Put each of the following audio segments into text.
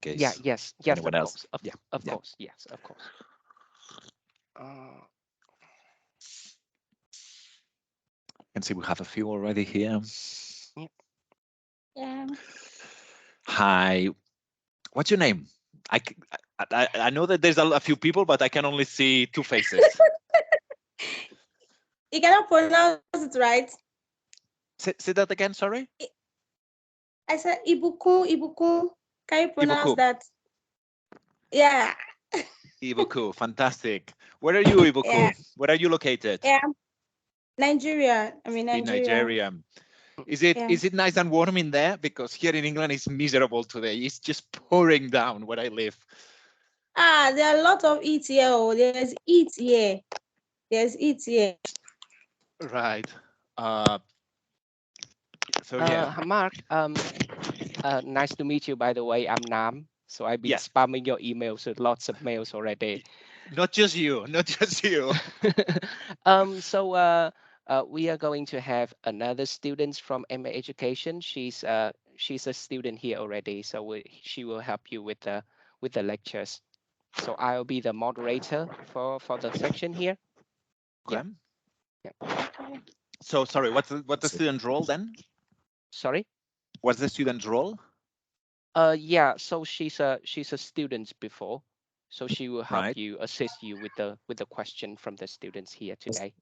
case. Yeah, yes, yes, anyone of else. course, Yeah, of yeah. course, yes, of course. And see, we have a few already here. Yeah. Yeah. Hi, what's your name? I know that there's a few people, but I can only see two faces. You cannot pronounce it right. Say that again, sorry? I said Ibuku, Ibuku. Can you pronounce Ibuku. that? Yeah. Ibuku, fantastic. Where are you, Ibuku? Yeah. Where are you located? Yeah. Nigeria. I mean In Nigeria. Nigeria. Is it Yeah. nice and warm in there? Because here in England it's miserable today. It's just pouring down where I live. There are a lot of heat here. Oh, there's heat here. There's heat here. Right. So yeah. Mark, nice to meet you, by the way. I'm Nam. So I've been Yes. spamming your emails with lots of mails already. Not just you, not just you. So we are going to have another student from MA Education. She's a student here already, so she will help you with the lectures. So I'll be the moderator for the section here. Okay. Yeah. So sorry, what's the student role then? Sorry. What's the student's role? Yeah. So she's a student before, so she will help Right. you, assist you with the question from the students here today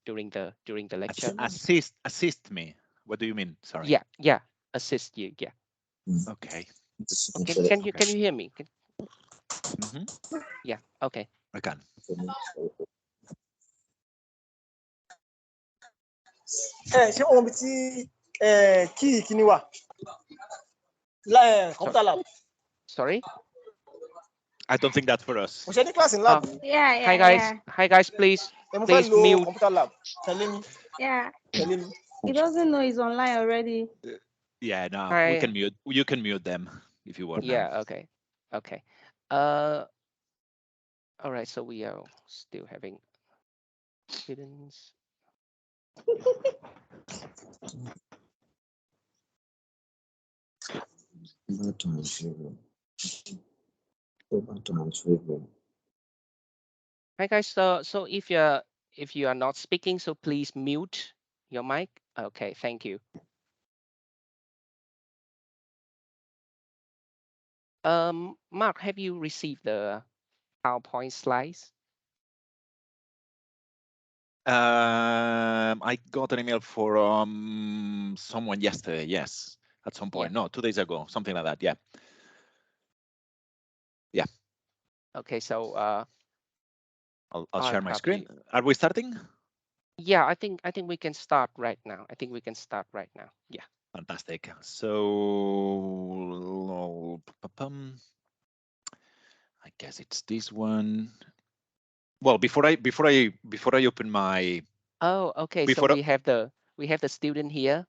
during the lecture. Assist me. What do you mean? Sorry. Yeah. Assist you. Yeah. Okay. Okay. Can you hear me? Mm-hmm. Yeah. Okay. I can. ṣé ohun tí kí ìkíní wà computer lab. Sorry. I don't think that's for us. Mo ṣe ní class in lab. Yeah. Hi guys. Yeah. Hi guys. Please. Mo fẹ́ Please lo mute. computer lab. Tẹ̀lé mi. Yeah. Tẹ̀lé mi. He doesn't know he's online already. Yeah, no, Hi. we can mute. You can mute them if you want. Yeah. Now. Okay. Okay. All right. So we are still having students. Hi guys. So if you are not speaking, so please mute your mic. Okay. Thank you. Mark, have you received the PowerPoint slides? I got an email from someone yesterday. Yes, at some point. Yeah. No, 2 days ago, something like that. Yeah. Yeah. Okay. So I'll share my have screen. you- Are we starting? Yeah, I think we can start right now. Yeah. Fantastic. So I guess it's this one. Well, before I open my. Oh, okay. So we have the student here.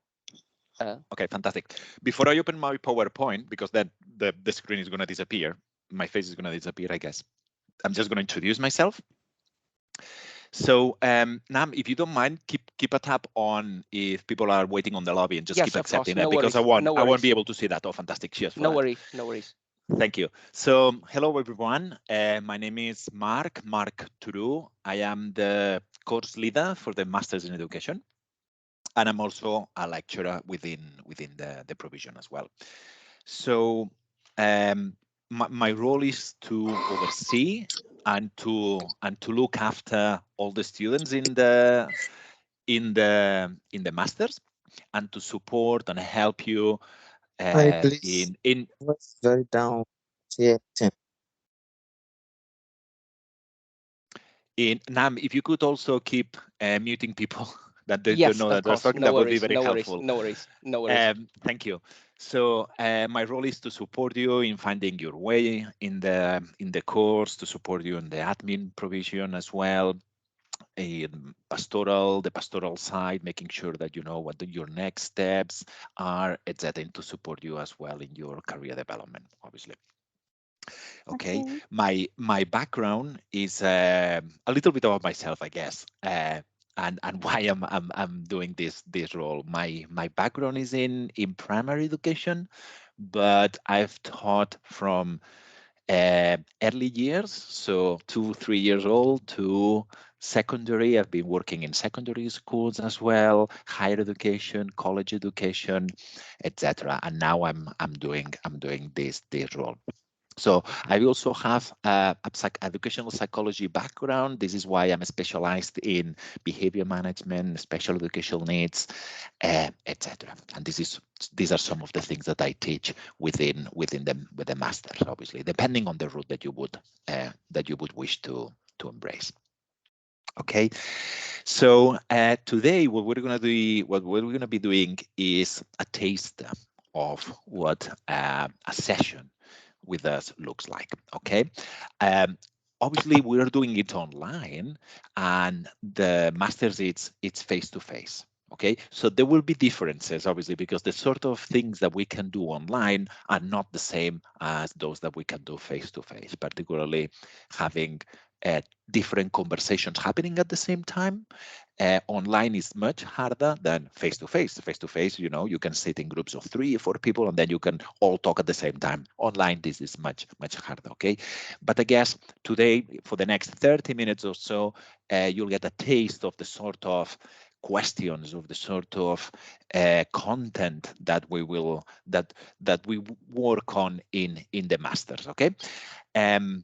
Okay, fantastic. Before I open my PowerPoint, because then the screen is going to disappear, my face is going to disappear, I guess. I'm just going to introduce myself. So Nam, if you don't mind, keep a tab on if people are waiting on the lobby, and just Yes, keep of accepting course. that, No because worries. I won't be able to see that. Oh, fantastic! Cheers for No that. worries. No worries. Thank you. So hello everyone. My name is Marc Turu. I am the course leader for the Masters in Education, and I'm also a lecturer within the provision as well. So my role is to oversee and to look after all the students in the masters, and to support and help you in What's very down here. in Nam. If you could also keep muting people that they Yes, don't know of that they're course. talking, No that would be worries. very No worries. helpful. No worries. No worries. Thank you. So my role is to support you in finding your way in the course, to support you in the admin provision as well, in the pastoral side, making sure that you know what your next steps are, etc., and to support you as well in your career development, obviously. Okay. My background is a little bit about myself, I guess, and why I'm doing this role. My background is in primary education. but I've taught from early years, so 2-3 years old, to secondary. I've been working in secondary schools as well, higher education, college education, etc. And now I'm doing this role. So I also have a educational psychology background. This is why I'm specialized in behavior management, special educational needs, etc. And these are some of the things that I teach within the masters, obviously, depending on the route that you would wish to embrace. Okay, so today what we're gonna be doing is a taste of what a session with us looks like. Okay, obviously we are doing it online, and the masters it's face to face. Okay, so there will be differences, obviously, because the sort of things that we can do online are not the same as those that we can do face to face, particularly having different conversations happening at the same time. Online is much harder than face to face. Face to face, you know, you can sit in groups of 3 or 4 people and then you can all talk at the same time. Online, this is much harder. Okay, but I guess today, for the next 30 minutes or so, you'll get a taste of the sort of questions, of the sort of content that we work on in the masters. Okay, and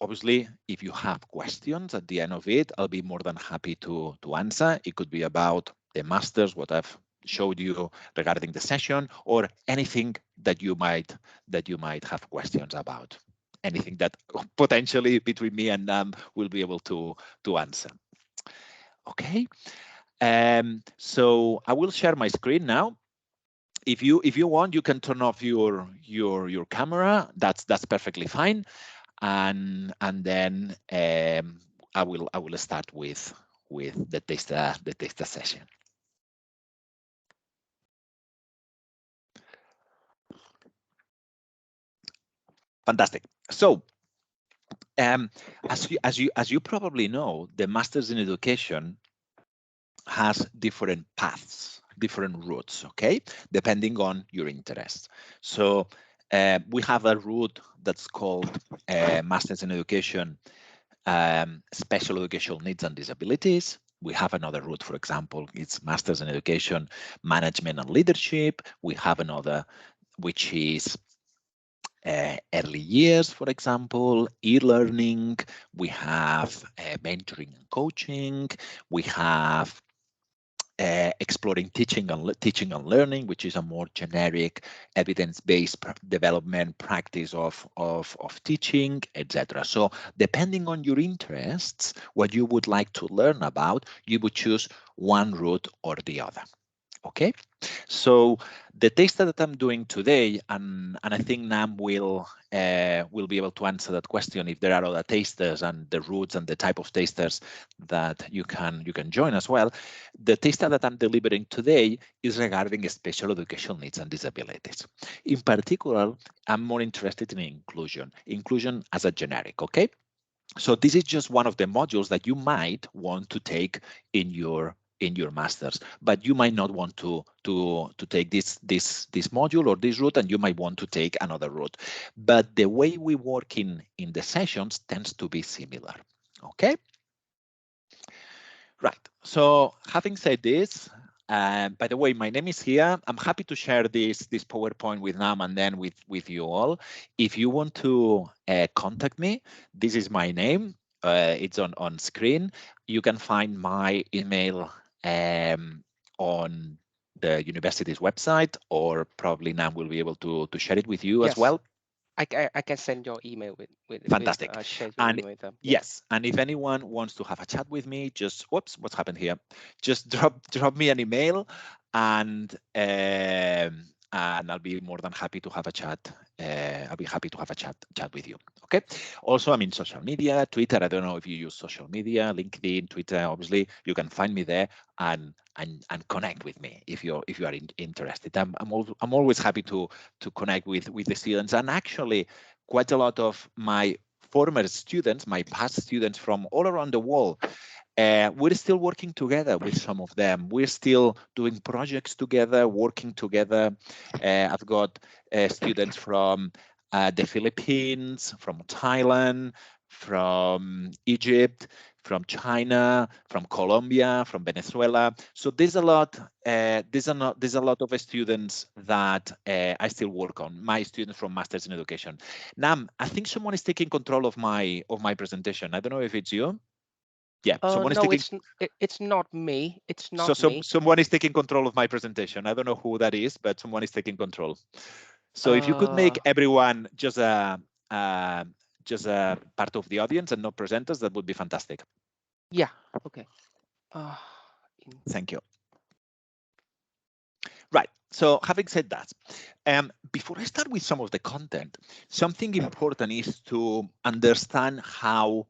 obviously, if you have questions at the end of it, I'll be more than happy to answer. It could be about the masters, what I've showed you regarding the session, or anything that you might have questions about. Anything that potentially between me and them will be able to answer. Okay. So I will share my screen now. If you want, you can turn off your camera. That's perfectly fine. And then I will start with the taster session. Fantastic. So as you probably know, the Masters in Education has different paths, different routes, okay, depending on your interests. So we have a route that's called Masters in Education, Special Educational Needs and Disabilities. We have another route, for example, it's Masters in Education, Management and Leadership. We have another, which is early years, for example, e-learning. We have mentoring and coaching. We have exploring teaching and learning, which is a more generic evidence-based development practice of teaching, etc. So depending on your interests, what you would like to learn about, you would choose one route or the other. Okay, so the taster that I'm doing today, and I think Nam will be able to answer that question if there are other tasters and the routes and the type of tasters that you can join as well. The taster that I'm delivering today is regarding special educational needs and disabilities. In particular, I'm more interested in inclusion as a generic. Okay, so this is just one of the modules that you might want to take in your masters, but you might not want to take this module or this route, and you might want to take another route. But the way we work in the sessions tends to be similar. Okay. Right. So having said this, by the way, my name is here. I'm happy to share this PowerPoint with Nam and then with you all. If you want to contact me, this is my name. It's on screen. You can find my email on the university's website, or probably Nam will be able to share it with you as well. I can send your email with fantastic. Share your And email with them. yes, and if anyone wants to have a chat with me, just whoops, what's happened here? Just drop me an email, and I'll be more than happy to have a chat. I'll be happy to have a chat with you. Okay. Also, I'm in social media, Twitter. I don't know if you use social media, LinkedIn, Twitter. Obviously, you can find me there and connect with me if you are interested. I'm always happy to connect with the students, and actually, quite a lot of my former students, my past students from all around the world, we're still working together with some of them. We're still doing projects together, working together. I've got students from the Philippines, from Thailand, from Egypt, from China, from Colombia, from Venezuela. So there's a lot. There's a lot of students that I still work on. My students from Masters in Education. Nam, I think someone is taking control of my presentation. I don't know if it's you. Yeah, someone is No, taking. it's not me. It's So not me. someone is taking control of my presentation. I don't know who that is, but someone is taking control. So if you could make everyone just a part of the audience and not presenters, that would be fantastic. Yeah. Okay. Thank you. Right. So having said that, before I start with some of the content, something important is to understand how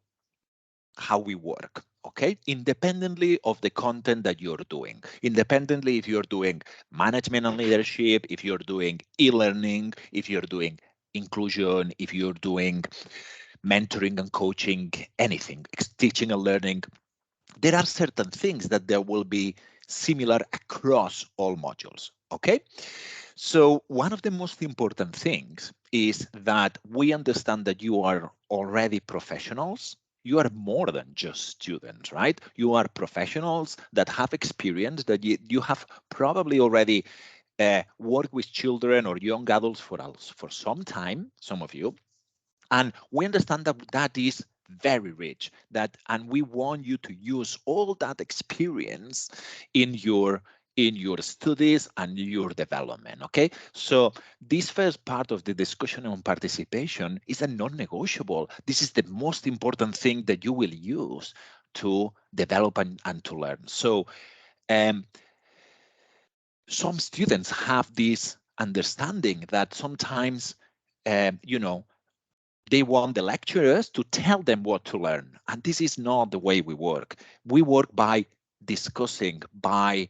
we work. Okay, independently of the content that you're doing, independently if you're doing management and leadership, if you're doing e-learning, if you're doing inclusion, if you're doing mentoring and coaching, anything, teaching and learning, there are certain things that there will be similar across all modules. Okay, so one of the most important things is that we understand that you are already professionals. You are more than just students, right? You are professionals that have experience, that you have probably already worked with children or young adults for some time, some of you. And we understand that that is very rich, and we want you to use all that experience in your studies and your development. Okay, so this first part of the discussion on participation is a non-negotiable. This is the most important thing that you will use to develop and to learn. So some students have this understanding that sometimes they want the lecturers to tell them what to learn. And this is not the way we work. We work by discussing, by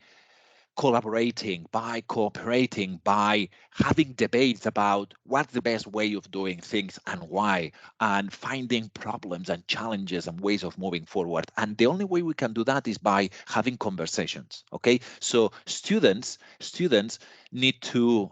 collaborating, by cooperating, by having debates about what's the best way of doing things and why, and finding problems and challenges and ways of moving forward. And the only way we can do that is by having conversations. Okay, so students need to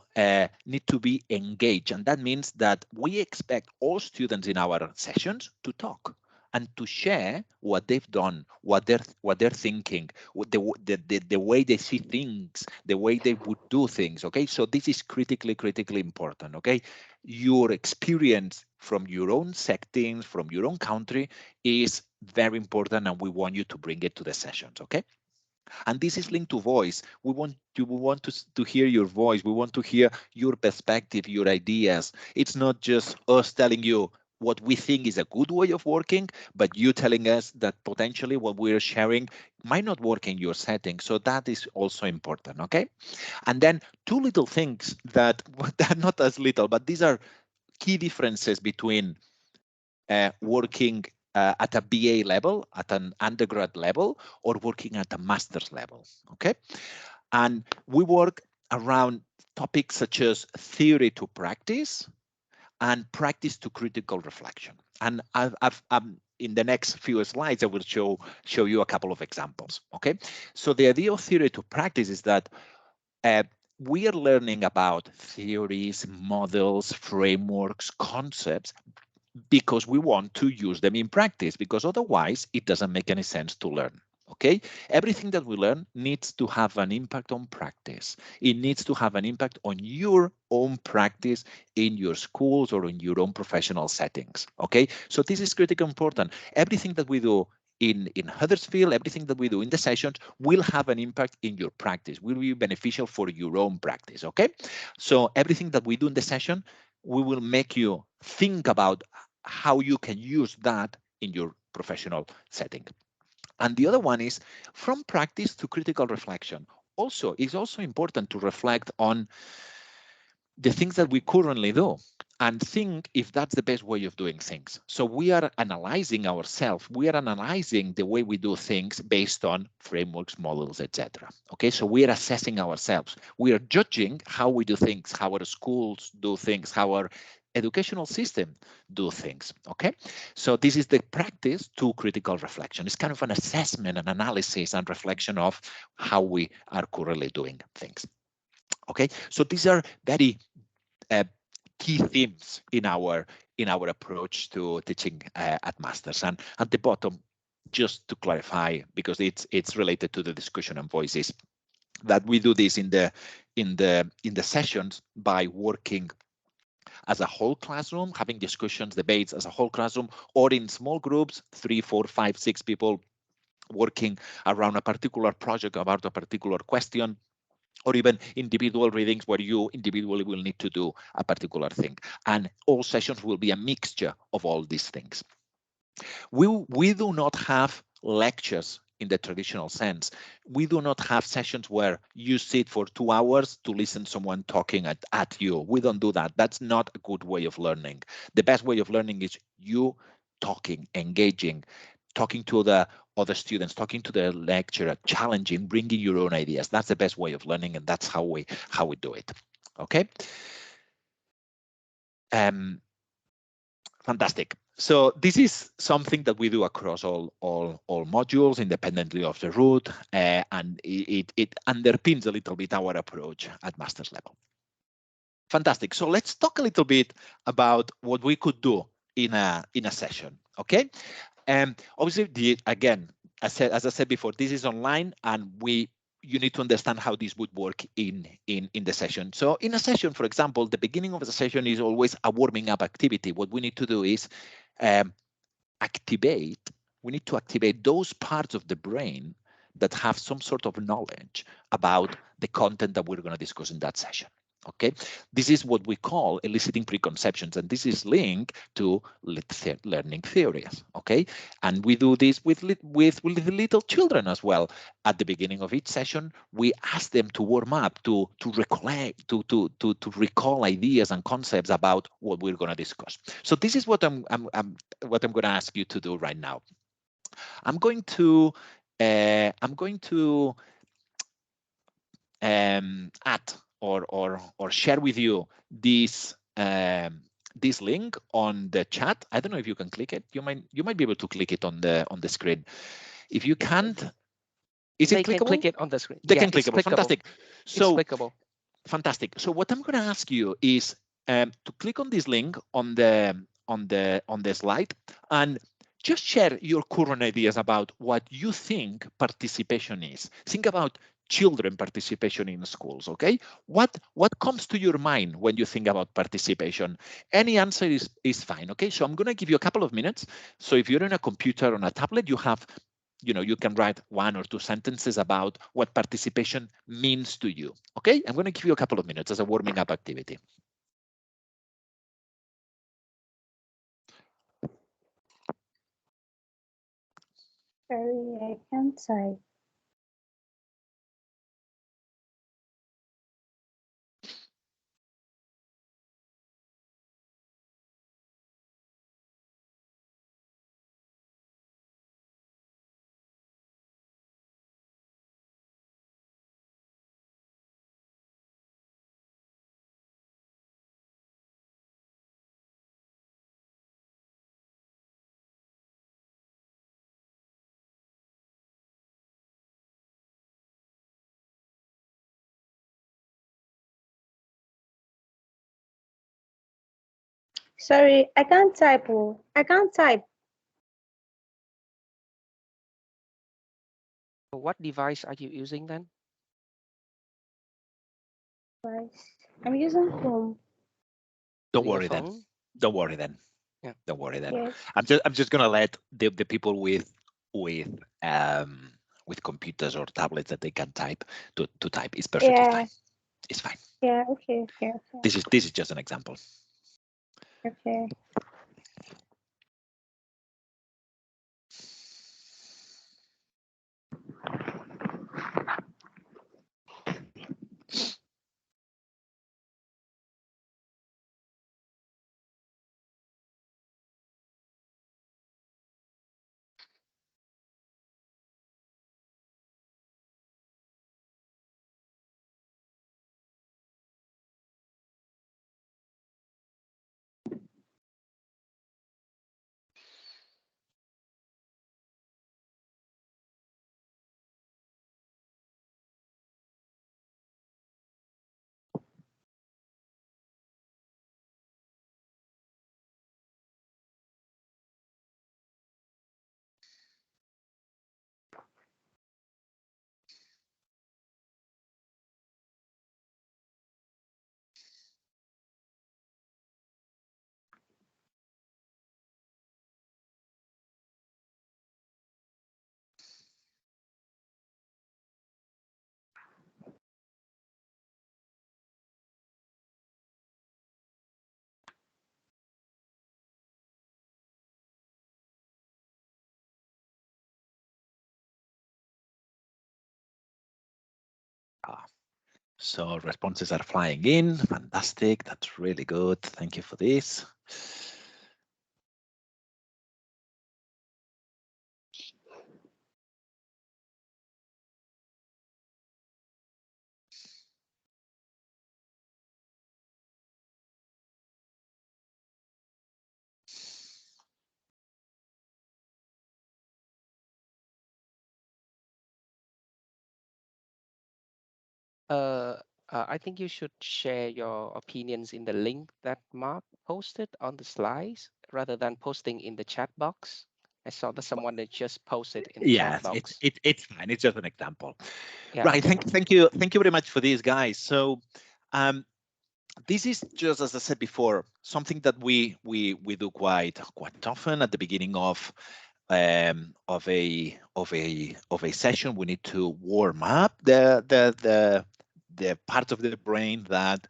be engaged, and that means that we expect all students in our sessions to talk and to share what they've done, what they're thinking, the way they see things, the way they would do things. Okay, so this is critically important. Okay, your experience from your own settings, from your own country, is very important, and we want you to bring it to the sessions. Okay. And this is linked to voice. We want to hear your voice. We want to hear your perspective, your ideas. It's not just us telling you what we think is a good way of working, but you telling us that potentially what we're sharing might not work in your setting. So that is also important, okay? And then two little things that are not as little, but these are key differences between working at a BA level, at an undergrad level, or working at a master's level, okay? And we work around topics such as theory to practice and practice to critical reflection. And in the next few slides, I will show you a couple of examples, okay? So the idea of theory to practice is that we are learning about theories, models, frameworks, concepts, because we want to use them in practice, because otherwise it doesn't make any sense to learn. Okay, everything that we learn needs to have an impact on practice. It needs to have an impact on your own practice in your schools or in your own professional settings. Okay, so this is critically important. Everything that we do in Huddersfield, everything that we do in the sessions will have an impact in your practice, will be beneficial for your own practice. Okay, so everything that we do in the session, we will make you think about how you can use that in your professional setting. And the other one is from practice to critical reflection. Also, it's also important to reflect on the things that we currently do and think if that's the best way of doing things. So we are analyzing ourselves. We are analyzing the way we do things based on frameworks, models, etc. Okay, so we are assessing ourselves. We are judging how we do things, how our schools do things, how our educational system do things. Okay, so this is the practice to critical reflection. It's kind of an assessment and analysis and reflection of how we are currently doing things. Okay, so these are very key themes in our approach to teaching at masters. And at the bottom, just to clarify, because it's related to the discussion and voices, that we do this in the sessions by working as a whole classroom, having discussions, debates as a whole classroom, or in small groups, 3, 4, 5, 6 people working around a particular project about a particular question, or even individual readings where you individually will need to do a particular thing. And all sessions will be a mixture of all these things. We do not have lectures in the traditional sense. We do not have sessions where you sit for 2 hours to listen to someone talking at you. We don't do that. That's not a good way of learning. The best way of learning is you talking, engaging, talking to the other students, talking to the lecturer, challenging, bringing your own ideas. That's the best way of learning, and that's how we do it. Okay. Fantastic. So this is something that we do across all modules, independently of the route, and it underpins a little bit our approach at master's level. Fantastic. So let's talk a little bit about what we could do in a session. Okay. Obviously, again, as I said before, this is online, and you need to understand how this would work in the session. So in a session, for example, the beginning of the session is always a warming up activity. What we need to do is we need to activate those parts of the brain that have some sort of knowledge about the content that we're going to discuss in that session. Okay, this is what we call eliciting preconceptions, and this is linked to learning theories. Okay, and we do this with little children as well. At the beginning of each session, we ask them to warm up, to recollect, to recall ideas and concepts about what we're going to discuss. So this is what I'm going to ask you to do right now. I'm going to add or share with you this this link on the chat. I don't know if you can click it. You might be able to click it on the screen. If you can't, is it clickable? They can click it on the screen. They can clickable. Fantastic. So it's clickable. Fantastic. So what I'm going to ask you is to click on this link on the slide and just share your current ideas about what you think participation is. Think about children participation in schools. Okay, what comes to your mind when you think about participation? Any answer is fine. Okay, so I'm going to give you a couple of minutes. So if you're on a computer or on a tablet, you have, you can write 1 or 2 sentences about what participation means to you. Okay, I'm going to give you a couple of minutes as a warming up activity. Sorry, I can't type. Sorry, I can't type. Oh, I can't type. What device are you using then? I'm using Chrome. Don't worry then. Don't worry then. Yeah. Don't worry then. Yes. I'm just gonna let the people with computers or tablets that they can type to type. It's perfectly fine. It's fine. Yeah. Okay. Yeah. This is just an example. Okay. So responses are flying in. Fantastic. That's really good. Thank you for this. Uh, I think you should share your opinions in the link that Mark posted on the slides rather than posting in the chat box. I saw that someone that just posted in the chat Yes, box. it's fine. It's just an example. Yeah. Right. Thank you very much for this, guys. So this is just, as I said before, something that we do quite often at the beginning of a session. We need to warm up the part of the brain that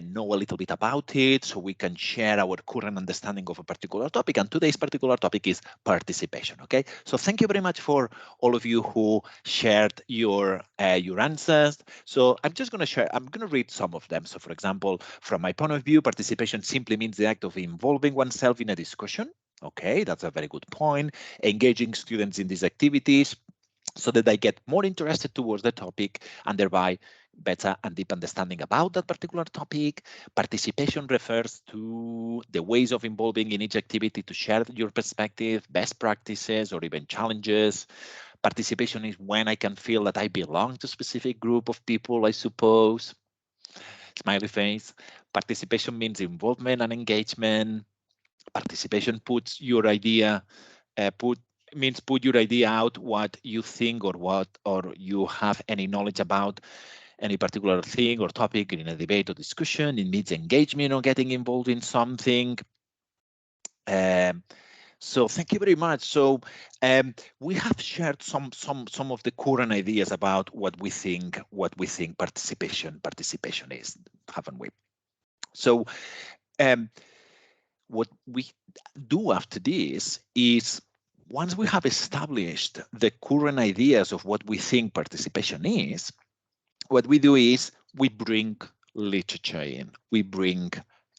know a little bit about it, so we can share our current understanding of a particular topic. And today's particular topic is participation. Okay, so thank you very much for all of you who shared your answers. So I'm just going to share. I'm going to read some of them. So, for example, from my point of view, participation simply means the act of involving oneself in a discussion. Okay, that's a very good point. Engaging students in these activities so that they get more interested towards the topic and thereby better and deep understanding about that particular topic. Participation refers to the ways of involving in each activity to share your perspective, best practices, or even challenges. Participation is when I can feel that I belong to a specific group of people, I suppose. Smiley face. Participation means involvement and engagement. Participation puts your idea put your idea out, what you think or you have any knowledge about any particular thing or topic in a debate or discussion. It means engagement or getting involved in something. So thank you very much. So we have shared some of the current ideas about what we think participation is, haven't we? So what we do after this is, once we have established the current ideas of what we think participation is, what we do is we bring literature in, we bring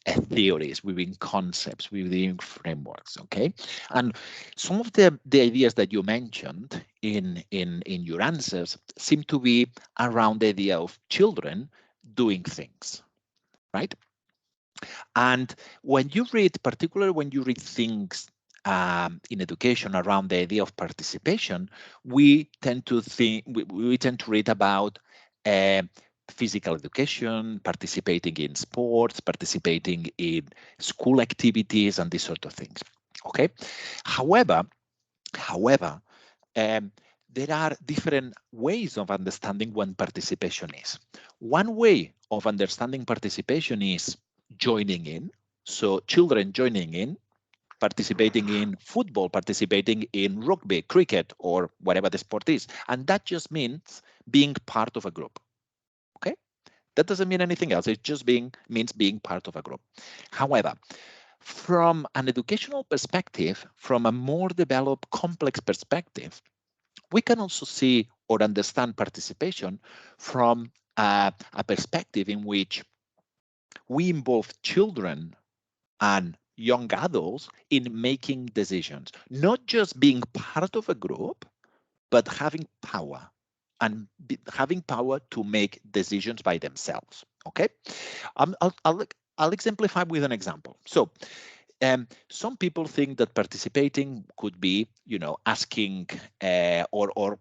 theories, we bring concepts, we bring frameworks, okay? And some of the ideas that you mentioned in your answers seem to be around the idea of children doing things, right? And when you read, particularly when you read things in education around the idea of participation, we tend to think we tend to read about physical education, participating in sports, participating in school activities, and these sort of things. Okay. However, um, there are different ways of understanding what participation is. One way of understanding participation is joining in. So children joining in, participating in football, participating in rugby, cricket, or whatever the sport is. And that just means being part of a group. Okay? That doesn't mean anything else. It just means being part of a group. However, from an educational perspective, from a more developed, complex perspective, we can also see or understand participation from a perspective in which we involve children and young adults in making decisions, not just being part of a group, but having power and having power to make decisions by themselves. Okay, I'll exemplify with an example. So some people think that participating could be, asking or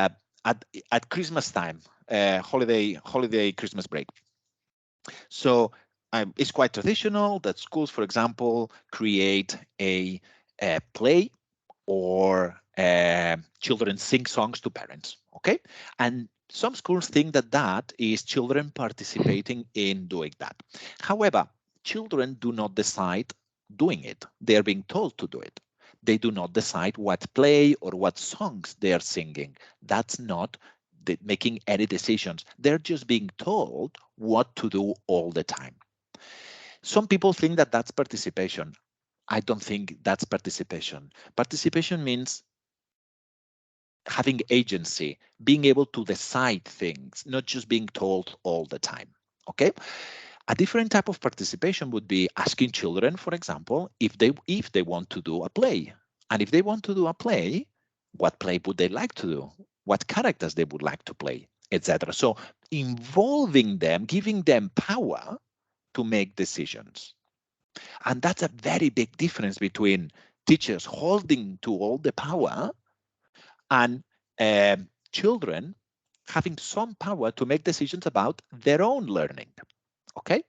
at Christmas time, holiday Christmas break. So it's quite traditional that schools, for example, create a play or children sing songs to parents. Okay, and some schools think that that is children participating in doing that. However, children do not decide doing it. They are being told to do it. They do not decide what play or what songs they are singing. That's not making any decisions. They're just being told what to do all the time. Some people think that that's participation. I don't think that's participation. Participation means having agency, being able to decide things, not just being told all the time. Okay. A different type of participation would be asking children, for example, if they want to do a play. And if they want to do a play, what play would they like to do? What characters they would like to play, etc. So involving them, giving them power to make decisions. And that's a very big difference between teachers holding to all the power and children having some power to make decisions about their own learning. Okay.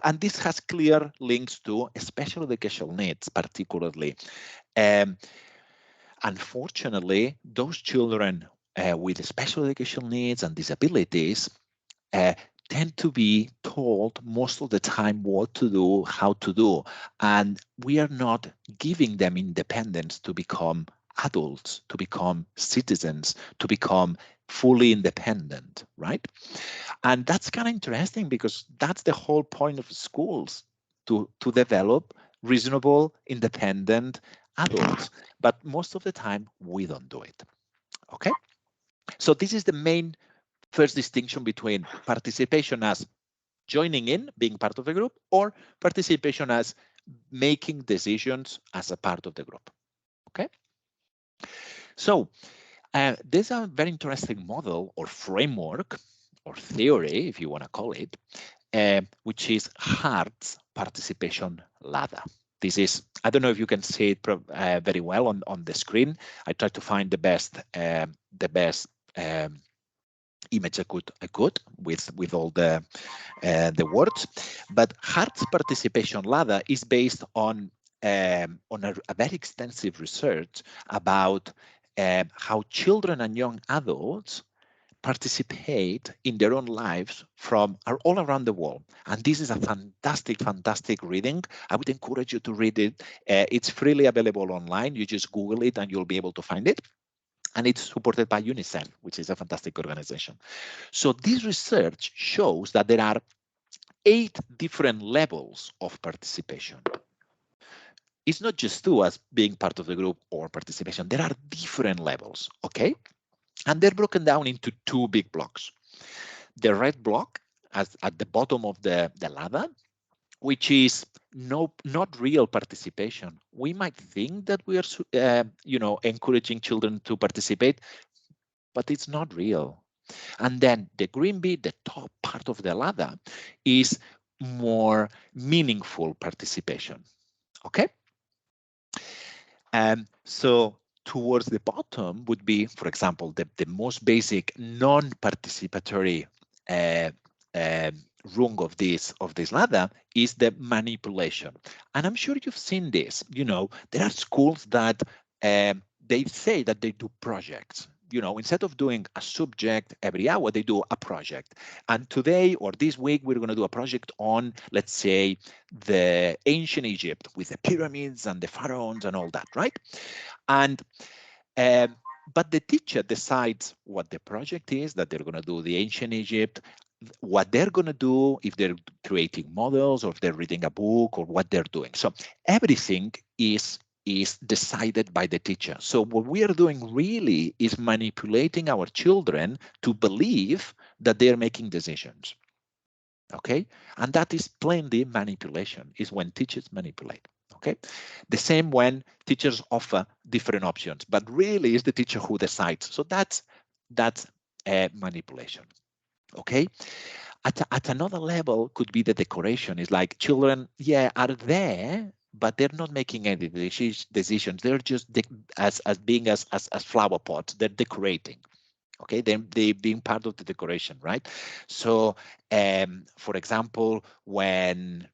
And this has clear links to special educational needs, particularly. Unfortunately, those children with special educational needs and disabilities tend to be told most of the time what to do, how to do, and we are not giving them independence to become adults, to become citizens, to become fully independent, right? And that's kind of interesting because that's the whole point of schools, to develop reasonable, independent adults. But most of the time, we don't do it. Okay. So this is the main first distinction between participation as joining in, being part of the group, or participation as making decisions as a part of the group. Okay. So there's a very interesting model or framework or theory, if you want to call it, which is Hart's participation ladder. This is, I don't know if you can see it very well on the screen. I tried to find the best image I could with all the words, but Hart's participation ladder is based on a very extensive research about how children and young adults participate in their own lives from all around the world. And this is a fantastic reading. I would encourage you to read it. It's freely available online. You just Google it and you'll be able to find it. And it's supported by UNICEF, which is a fantastic organization. So this research shows that there are 8 different levels of participation. It's not just 2 as being part of the group or participation. There are different levels, okay? And they're broken down into 2 big blocks. The red block at the bottom of the ladder, which is not real participation. We might think that we are, encouraging children to participate, but it's not real. And then the green bit, the top part of the ladder, is more meaningful participation. Okay. So towards the bottom would be, for example, the most basic non-participatory rung of this ladder is the manipulation. And I'm sure you've seen this. There are schools that they say that they do projects. Instead of doing a subject every hour, they do a project. And today or this week, we're going to do a project on, let's say, the ancient Egypt with the pyramids and the pharaohs and all that, right? And but the teacher decides what the project is that they're going to do, the ancient Egypt, what they're going to do, if they're creating models or if they're reading a book or what they're doing. So everything is decided by the teacher. So what we are doing really is manipulating our children to believe that they're making decisions. Okay, and that is plainly manipulation, is when teachers manipulate. Okay, the same when teachers offer different options, but really is the teacher who decides. So that's manipulation. Okay. At another level could be the decoration. Is like children, are there, but they're not making any decisions. They're just as flower pots. They're decorating. Okay, they being part of the decoration, right? So, for example, when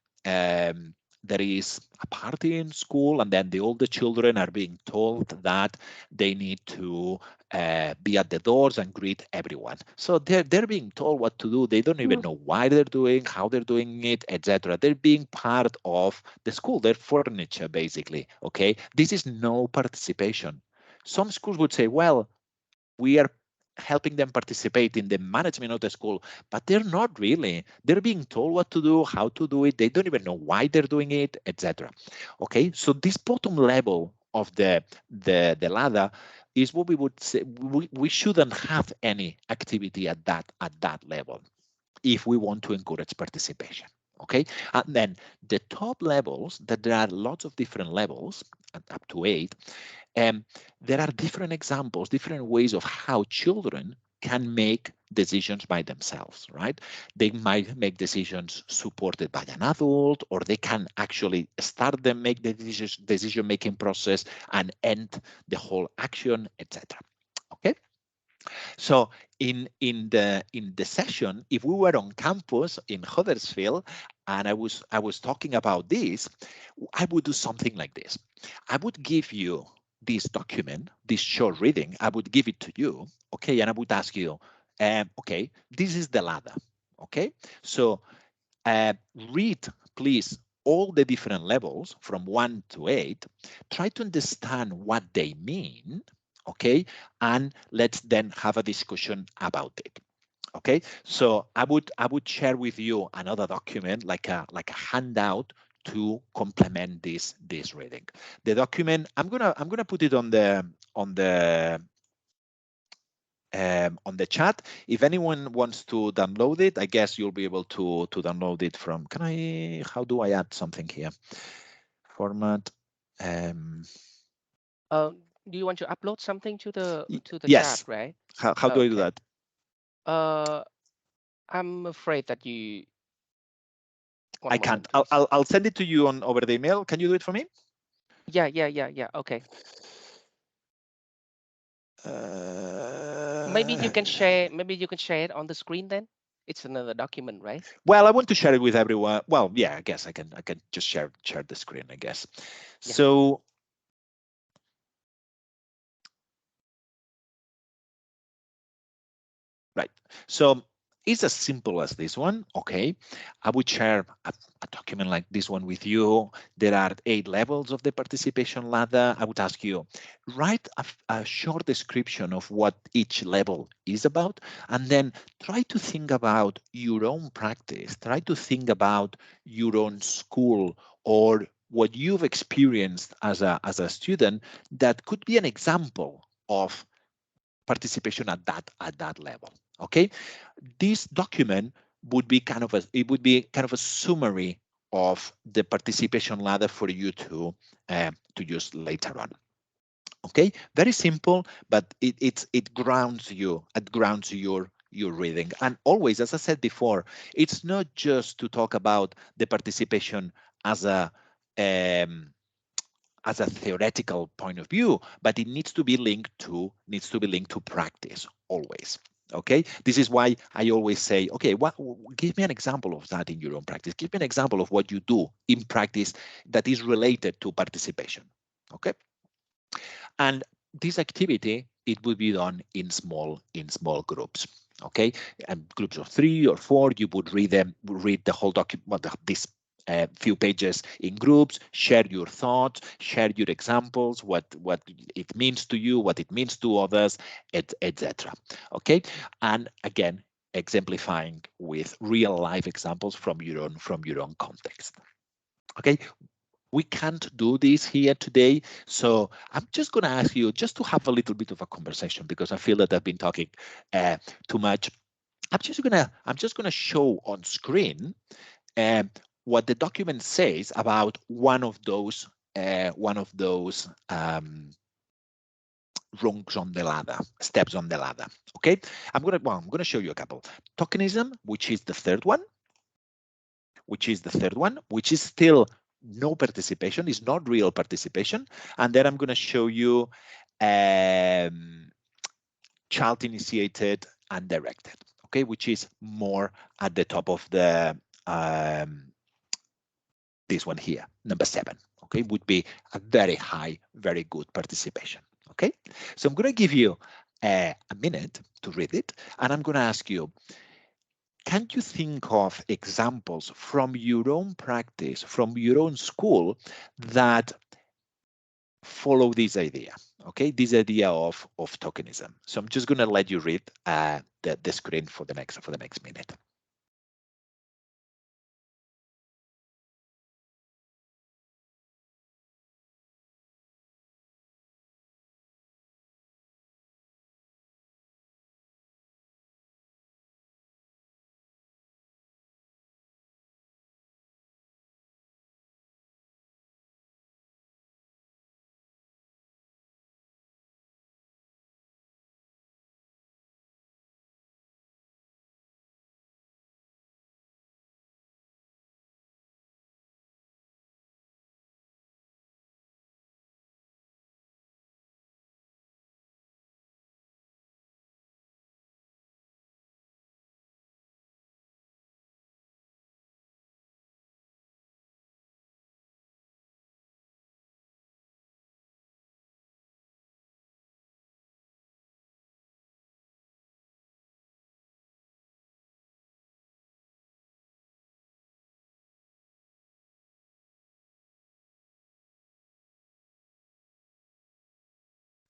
there is a party in school and then all the children are being told that they need to be at the doors and greet everyone. So they're being told what to do. They don't even know why they're doing, how they're doing it, etc. They're being part of the school. They're furniture, basically. Okay, this is no participation. Some schools would say, well, we are helping them participate in the management of the school, but they're not really. They're being told what to do, how to do it. They don't even know why they're doing it, etc. Okay, so this bottom level of the ladder is what we would say we shouldn't have any activity at that level if we want to encourage participation. Okay, and then the top levels, that there are lots of different levels, up to 8. There are different examples, different ways of how children can make decisions by themselves, right? They might make decisions supported by an adult, or they can actually start them, make the decision-making process and end the whole action, etc. Okay. So in the session, if we were on campus in Huddersfield and I was talking about this, I would do something like this. I would give you this document, this short reading. I would give it to you, okay, and I would ask you, okay, this is the ladder, okay. So read, please, all the different levels from 1 to 8. Try to understand what they mean, okay, and let's then have a discussion about it. Okay, so I would share with you another document, like a handout to complement this reading. The document, I'm gonna put it on the chat. If anyone wants to download it, I guess you'll be able to download it from. How do I add something here? Format. Do you want to upload something to the Yes. chat, right? How do I do that? I'm afraid that you. I can't. I'll send it to you over the email. Can you do it for me? Yeah. Okay. Maybe you can share. Maybe you can share it on the screen then. It's another document, right? Well, I want to share it with everyone. Well, yeah, I guess I can just share the screen, I guess. Yeah. So right. So it's as simple as this one. Okay, I would share a document like this one with you. There are 8 levels of the participation ladder. I would ask you, write a short description of what each level is about, and then try to think about your own practice. Try to think about your own school or what you've experienced as a student that could be an example of participation at that level. Okay, this document would be kind of a summary of the participation ladder for you to use later on. Okay, very simple, but it grounds you. It grounds your reading. And always, as I said before, it's not just to talk about the participation as a theoretical point of view, but it needs to be linked to practice always. Okay, this is why I always say, okay, give me an example of that in your own practice. Give me an example of what you do in practice that is related to participation. Okay, and this activity, it will be done in small groups. Okay, and groups of 3 or 4, you would read the whole document, this few pages in groups, share your thoughts, share your examples, what it means to you, what it means to others, etc. Okay, and again, exemplifying with real life examples from your own context. Okay, we can't do this here today, so I'm just going to ask you just to have a little bit of a conversation, because I feel that I've been talking too much. I'm just gonna show on screen what the document says about one of those rungs on the ladder, steps on the ladder. Okay, I'm gonna show you a couple. Tokenism, which is the third one, which is still no participation, is not real participation. And then I'm gonna show you child initiated and directed, okay, which is more at the top of the this one here, number 7, okay, would be a very high, very good participation. Okay, so I'm going to give you a minute to read it, and I'm going to ask you, can you think of examples from your own practice, from your own school, that follow this idea? Okay, this idea of tokenism. So I'm just going to let you read the screen for the next minute.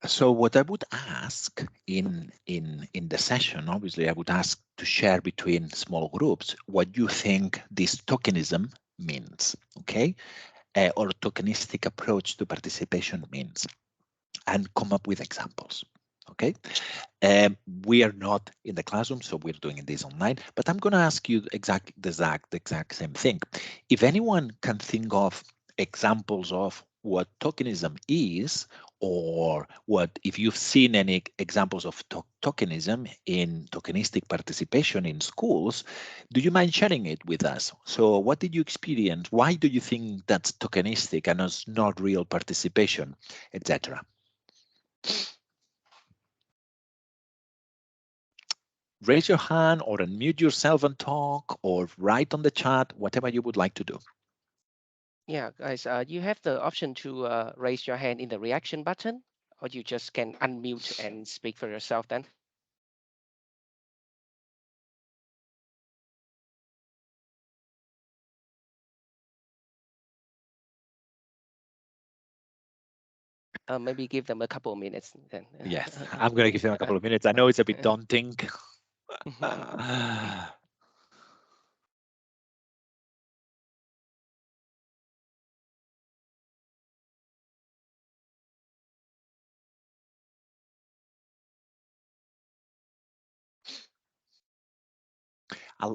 So what I would ask in the session, obviously, I would ask to share between small groups what you think this tokenism means, okay, or tokenistic approach to participation means, and come up with examples. Okay, we are not in the classroom, so we're doing this online. But I'm going to ask you the exact same thing. If anyone can think of examples of what tokenism is, or what, if you've seen any examples of tokenism in tokenistic participation in schools, do you mind sharing it with us? So what did you experience? Why do you think that's tokenistic and it's not real participation, etc.? Raise your hand or unmute yourself and talk, or write on the chat, whatever you would like to do. Yeah, guys, you have the option to raise your hand in the reaction button, or you just can unmute and speak for yourself then. Maybe give them a couple of minutes then. Yes, I'm going to give them a couple of minutes. I know it's a bit daunting.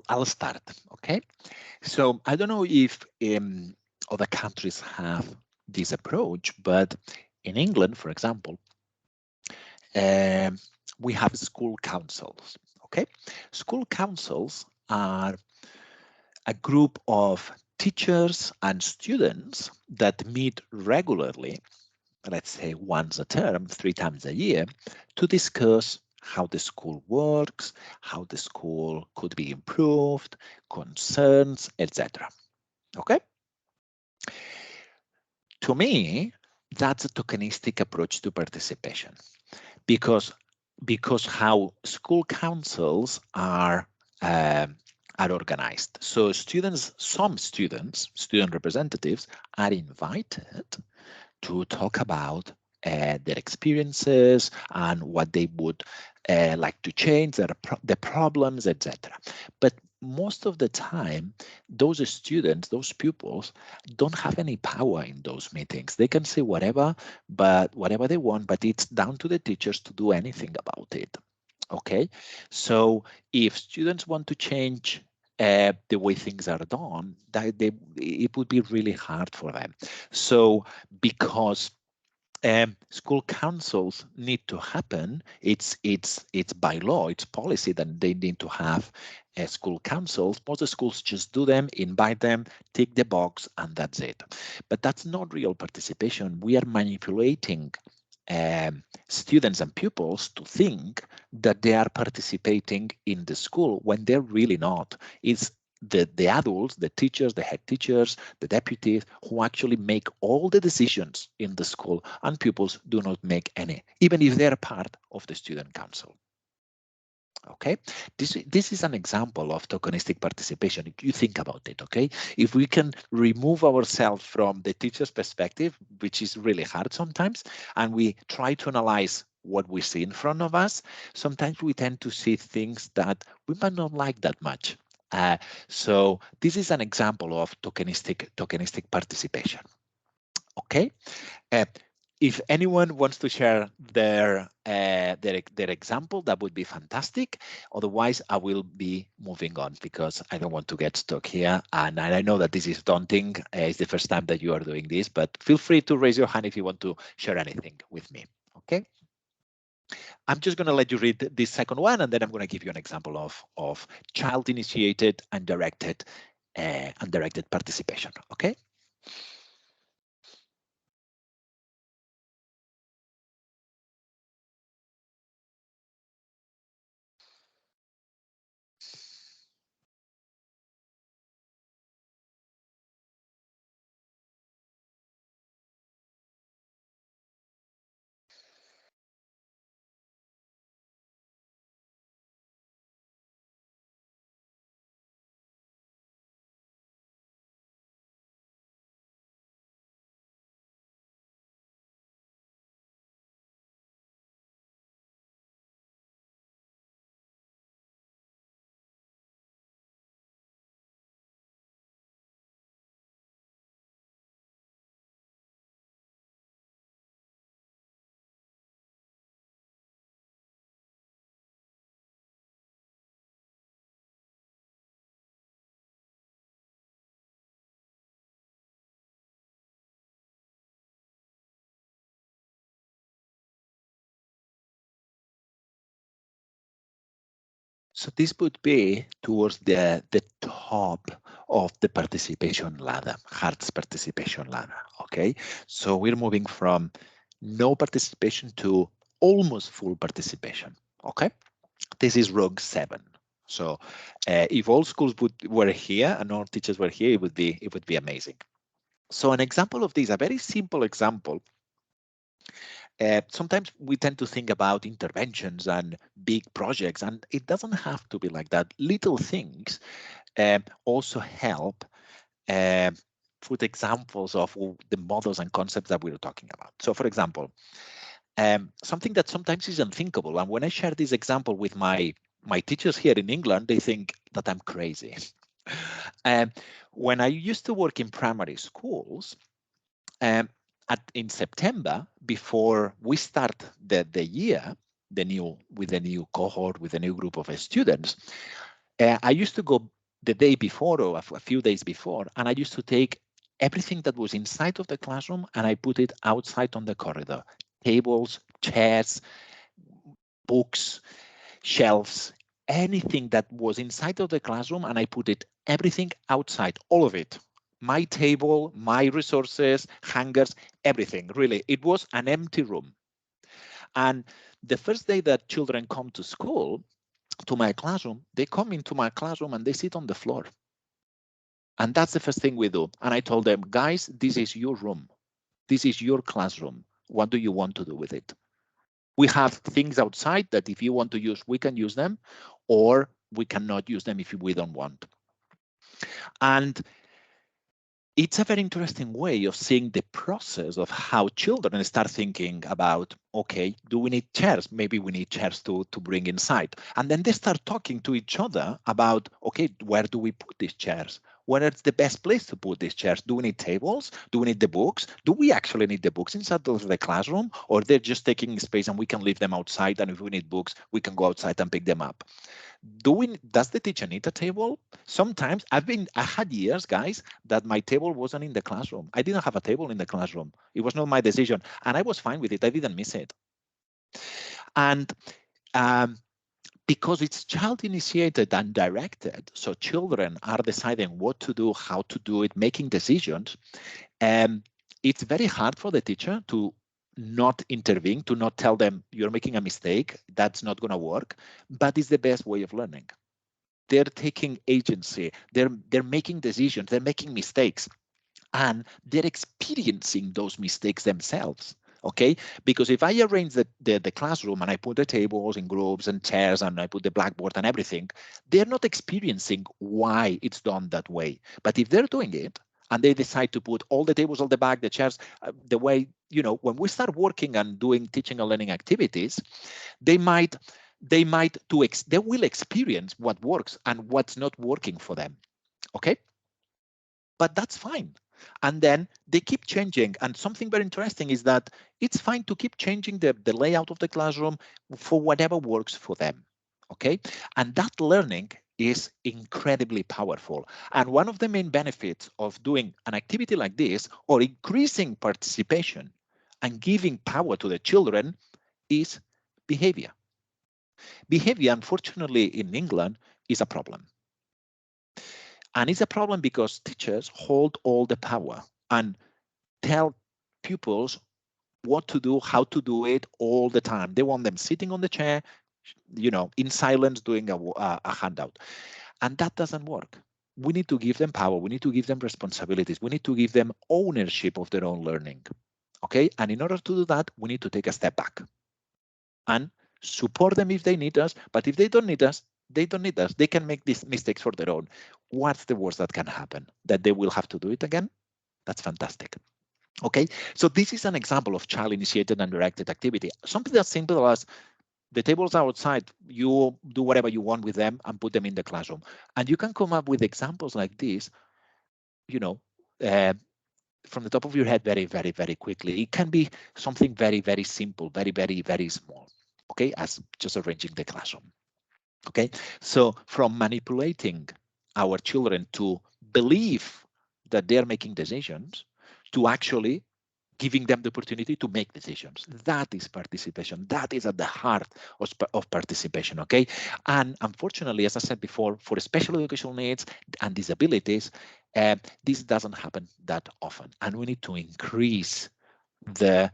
I'll start, okay? So I don't know if other countries have this approach, but in England, for example, we have school councils, okay? School councils are a group of teachers and students that meet regularly, let's say once a term, 3 times a year, to discuss how the school works, how the school could be improved, concerns, etc. Okay? To me, that's a tokenistic approach to participation because how school councils are organized. So some students, student representatives are invited to talk about their experiences and what they would like to change, the problems, etc. But most of the time, those students, those pupils, don't have any power in those meetings. They can say whatever they want, but it's down to the teachers to do anything about it. Okay, so if students want to change the way things are done, it would be really hard for them. So because school councils need to happen, it's by law, it's policy that they need to have school councils. Most of the schools just do them, invite them, tick the box, and that's it. But that's not real participation. We are manipulating students and pupils to think that they are participating in the school when they're really not. It's the adults, the teachers, the head teachers, the deputies, who actually make all the decisions in the school, and pupils do not make any, even if they're part of the student council. Okay, this is an example of tokenistic participation. If you think about it, okay, if we can remove ourselves from the teacher's perspective, which is really hard sometimes, and we try to analyze what we see in front of us, sometimes we tend to see things that we might not like that much. So this is an example of tokenistic participation. Okay. If anyone wants to share their example, that would be fantastic. Otherwise, I will be moving on because I don't want to get stuck here. And I know that this is daunting. It's the first time that you are doing this, but feel free to raise your hand if you want to share anything with me. Okay. I'm just going to let you read this second one, and then I'm going to give you an example of child-initiated and directed participation. Okay. So this would be towards the top of the participation ladder, Hart's participation ladder. Okay, so we're moving from no participation to almost full participation. Okay, this is rung 7. So if all schools were here and all teachers were here, it would be amazing. So an example of this, a very simple example. Sometimes we tend to think about interventions and big projects, and it doesn't have to be like that. Little things also help put examples of the models and concepts that we're talking about. So, for example, something that sometimes is unthinkable, and when I share this example with my teachers here in England, they think that I'm crazy. When I used to work in primary schools, in September, before we start the year, with the new cohort, with the new group of students, I used to go the day before or a few days before, and I used to take everything that was inside of the classroom and I put it outside on the corridor. Tables, chairs, books, shelves, anything that was inside of the classroom, and I put it everything outside, all of it. My table, my resources, hangers, everything, really. It was an empty room. And the first day that children come to school, to my classroom, they come into my classroom and they sit on the floor. And that's the first thing we do. And I told them, guys, this is your room. This is your classroom. What do you want to do with it? We have things outside that if you want to use, we can use them, or we cannot use them if we don't want. And it's a very interesting way of seeing the process of how children start thinking about, okay, do we need chairs? Maybe we need chairs to bring inside. And then they start talking to each other about, okay, where do we put these chairs? Where is the best place to put these chairs? Do we need tables? Do we need the books? Do we actually need the books inside of the classroom? Or they're just taking space and we can leave them outside, and if we need books, we can go outside and pick them up. Does the teacher need a table? Sometimes I had years, guys, that my table wasn't in the classroom. I didn't have a table in the classroom. It was not my decision, and I was fine with it. I didn't miss it. And because it's child initiated and directed, so children are deciding what to do, how to do it, making decisions. It's very hard for the teacher to not intervene, to not tell them you're making a mistake, that's not going to work, but it's the best way of learning. They're taking agency, they're making decisions, they're making mistakes, and they're experiencing those mistakes themselves. Okay, because if I arrange the classroom and I put the tables in groups and chairs and I put the blackboard and everything, they're not experiencing why it's done that way. But if they're doing it and they decide to put all the tables on the back, the chairs, the way, when we start working and doing teaching and learning activities, they will experience what works and what's not working for them. Okay, but that's fine. And then they keep changing. And something very interesting is that it's fine to keep changing the layout of the classroom for whatever works for them. Okay, and that learning is incredibly powerful. And one of the main benefits of doing an activity like this, or increasing participation and giving power to the children, is behavior. Behavior, unfortunately, in England is a problem. And it's a problem because teachers hold all the power and tell pupils what to do, how to do it all the time. They want them sitting on the chair, in silence, doing a handout. And that doesn't work. We need to give them power. We need to give them responsibilities. We need to give them ownership of their own learning. Okay. And in order to do that, we need to take a step back and support them if they need us. But if they don't need us, they don't need us. They can make these mistakes for their own. What's the worst that can happen? That they will have to do it again? That's fantastic. Okay, so this is an example of child-initiated and directed activity. Something as simple as the tables are outside, you do whatever you want with them and put them in the classroom. And you can come up with examples like this, from the top of your head very, very, very quickly. It can be something very, very simple, very, very, very small, okay, as just arranging the classroom. Okay, so from manipulating our children to believe that they're making decisions to actually giving them the opportunity to make decisions. That is participation. That is at the heart of participation, okay? And unfortunately, as I said before, for special educational needs and disabilities, this doesn't happen that often. And we need to increase the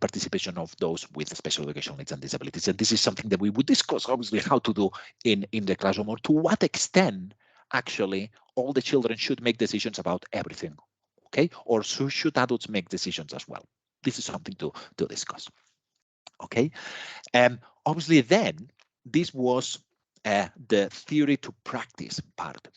participation of those with special educational needs and disabilities. And this is something that we would discuss, obviously, how to do in the classroom, or to what extent actually all the children should make decisions about everything, okay? Or so should adults make decisions as well? This is something to discuss, okay? Obviously, then this was the theory to practice part.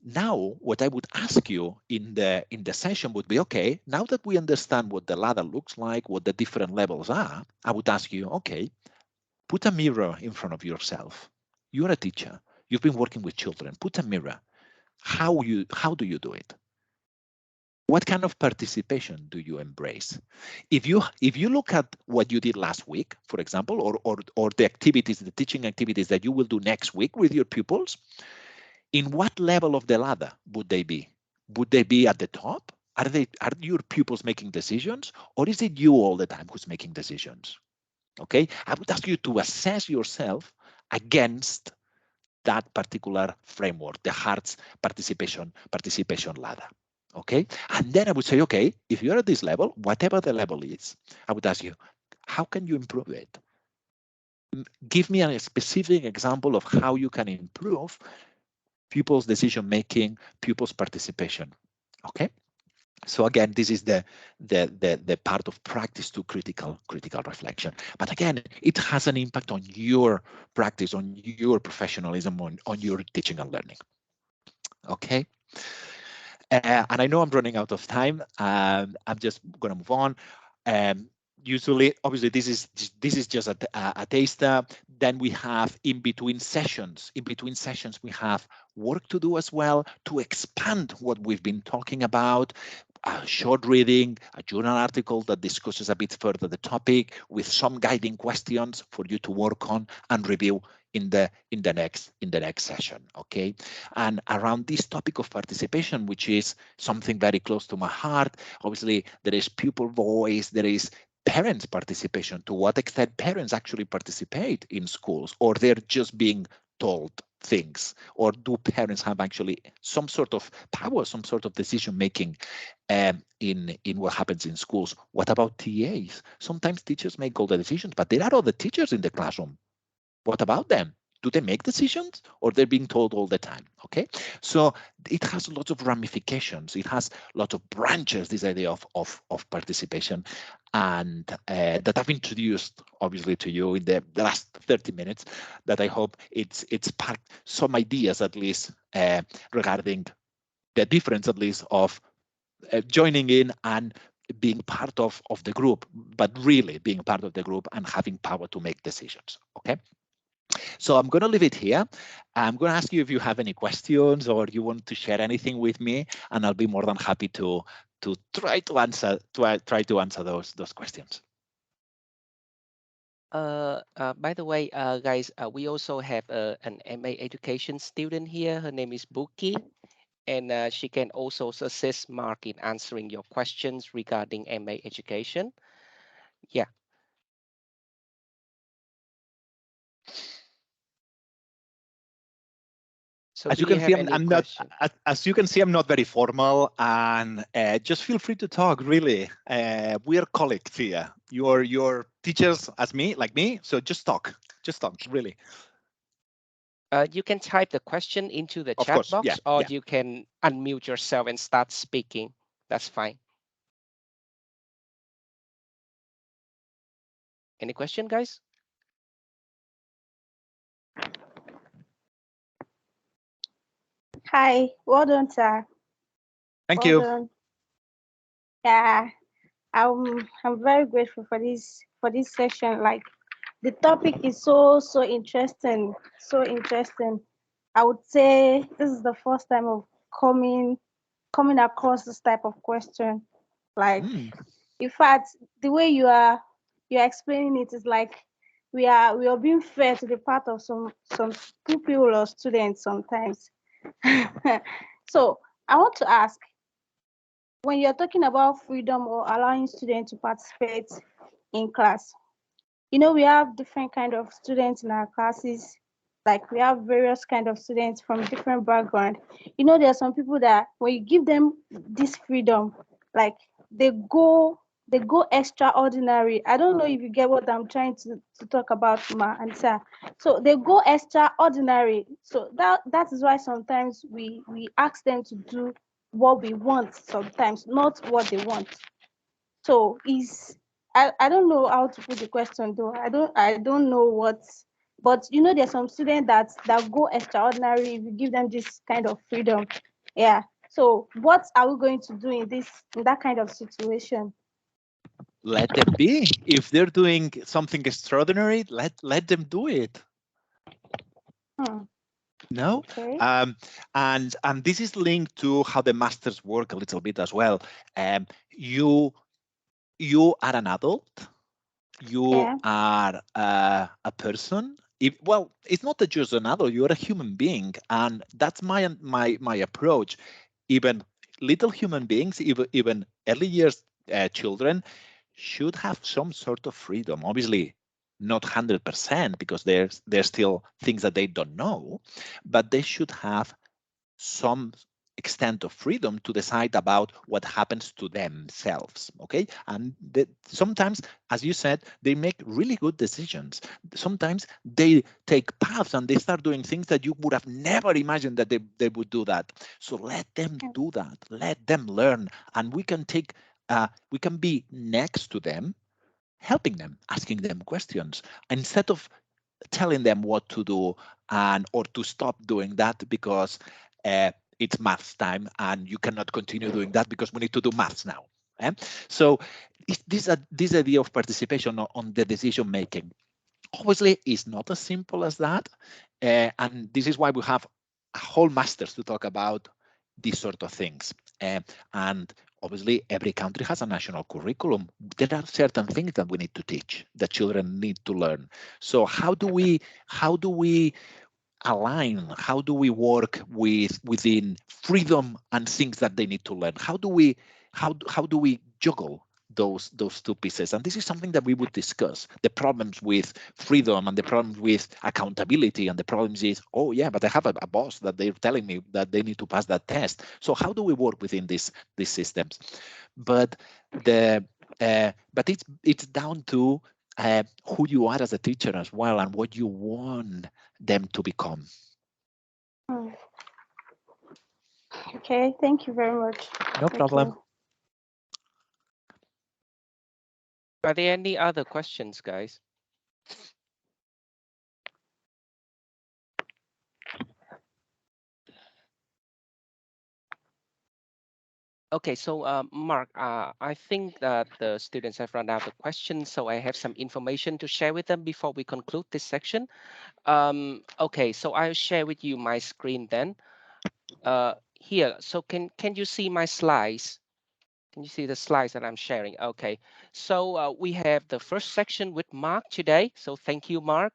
Now, what I would ask you in the session would be, okay, now that we understand what the ladder looks like, what the different levels are, I would ask you, okay, put a mirror in front of yourself. You're a teacher. You've been working with children. Put a mirror. How do you do it? What kind of participation do you embrace? If you look at what you did last week, for example, or the activities, the teaching activities that you will do next week with your pupils, in what level of the ladder would they be? Would they be at the top? Are your pupils making decisions, or is it you all the time who's making decisions? Okay, I would ask you to assess yourself against that particular framework, the heart's participation ladder. Okay, and then I would say, okay, if you're at this level, whatever the level is, I would ask you, how can you improve it? Give me a specific example of how you can improve pupils' decision making, pupils' participation. Okay. So again, this is the part of practice to critical reflection. But again, it has an impact on your practice, on your professionalism, on your teaching and learning. Okay. And I know I'm running out of time. I'm just going to move on. Usually, obviously, this is just a taster. Then we have in between sessions. In between sessions, we have work to do as well to expand what we've been talking about. A short reading, a journal article that discusses a bit further the topic with some guiding questions for you to work on and review in the next session. Okay, and around this topic of participation, which is something very close to my heart, obviously there is pupil voice, there is parents' participation. To what extent parents actually participate in schools, or they're just being told things, or do parents have actually some sort of power, some sort of decision making in what happens in schools? What about TAs? Sometimes teachers make all the decisions, but there are other teachers in the classroom. What about them? Do they make decisions, or they're being told all the time? Okay, so it has lots of ramifications. It has lots of branches, this idea of participation, and that I've introduced obviously to you in the last 30 minutes, that I hope it's sparked some ideas at least regarding the difference at least of joining in and being part of the group, but really being part of the group and having power to make decisions. Okay. So I'm going to leave it here. I'm going to ask you if you have any questions or you want to share anything with me, and I'll be more than happy to try to answer those questions. By the way, guys, we also have an MA education student here. Her name is Buki, and she can also assist Mark in answering your questions regarding MA education. Yeah. So as you can see, as you can see, I'm not very formal, and just feel free to talk. Really, we are colleagues here. You're teachers as me, like me. So just talk, really. You can type the question into the chat course, box, yeah, or yeah. you can unmute yourself and start speaking. That's fine. Any question, guys? Hi, well done, sir. Thank Well you. done. Yeah, I'm very grateful for this session. Like, the topic is so interesting, so interesting. I would say this is the first time of coming across this type of question. Like, in fact, the way you're explaining it is like we are being fair to the part of some people or students sometimes. So I want to ask, when you're talking about freedom or allowing students to participate in class, we have different kind of students in our classes. Like we have various kind of students from different background. There are some people that when you give them this freedom, like they go they go extraordinary. I don't know if you get what I'm trying to talk about, Ma and Sir. So they go extraordinary. So that is why sometimes we ask them to do what we want, sometimes not what they want. So is I don't know how to put the question though. I don't know what, but there's some students that go extraordinary if you give them this kind of freedom. Yeah. So what are we going to do in that kind of situation? Let them be. If they're doing something extraordinary, let them do it. Hmm. No, Okay. and this is linked to how the masters work a little bit as well. You are an adult. You Yeah. are a person. Well, it's not that you're an adult. You're a human being, and that's my approach. Even little human beings, even early years children, should have some sort of freedom. Obviously, not 100% because there's still things that they don't know, but they should have some extent of freedom to decide about what happens to themselves. Okay, and sometimes, as you said, they make really good decisions. Sometimes they take paths and they start doing things that you would have never imagined that they would do that. So let them do that, let them learn, and we can be next to them, helping them, asking them questions instead of telling them what to do and or to stop doing that because it's maths time and you cannot continue doing that because we need to do maths now. So this idea of participation on the decision making obviously is not as simple as that, and this is why we have a whole masters to talk about these sort of things. And obviously, every country has a national curriculum. There are certain things that we need to teach that children need to learn. So how do we align? How do we work within freedom and things that they need to learn? How do we juggle those two pieces? And this is something that we would discuss: the problems with freedom and the problems with accountability, and the problems is, oh yeah, but I have a boss that they're telling me that they need to pass that test. So how do we work within these systems? But the but it's down to who you are as a teacher as well, and what you want them to become. Hmm. Okay. Thank you very much. No Thank problem. you. Are there any other questions, guys? Okay, so Mark, I think that the students have run out of questions, so I have some information to share with them before we conclude this section. Okay, so I'll share with you my screen then. Here, so can you see my slides? Can you see the slides that I'm sharing? Okay, so we have the first section with Mark today. So thank you, Mark.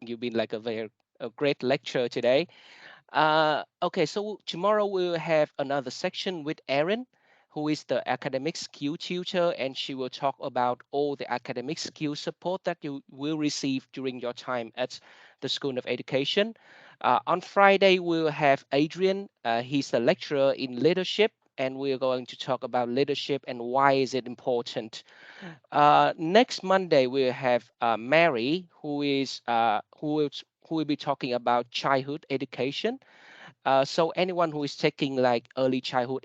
You've been like a great lecturer today. Okay, so tomorrow we'll have another section with Erin, who is the academic skill tutor, and she will talk about all the academic skill support that you will receive during your time at the School of Education. On Friday, we'll have Adrian. He's a lecturer in leadership, and we're going to talk about leadership and why is it important. Next Monday, we'll have Mary, who will be talking about childhood education. So anyone who is taking like early childhood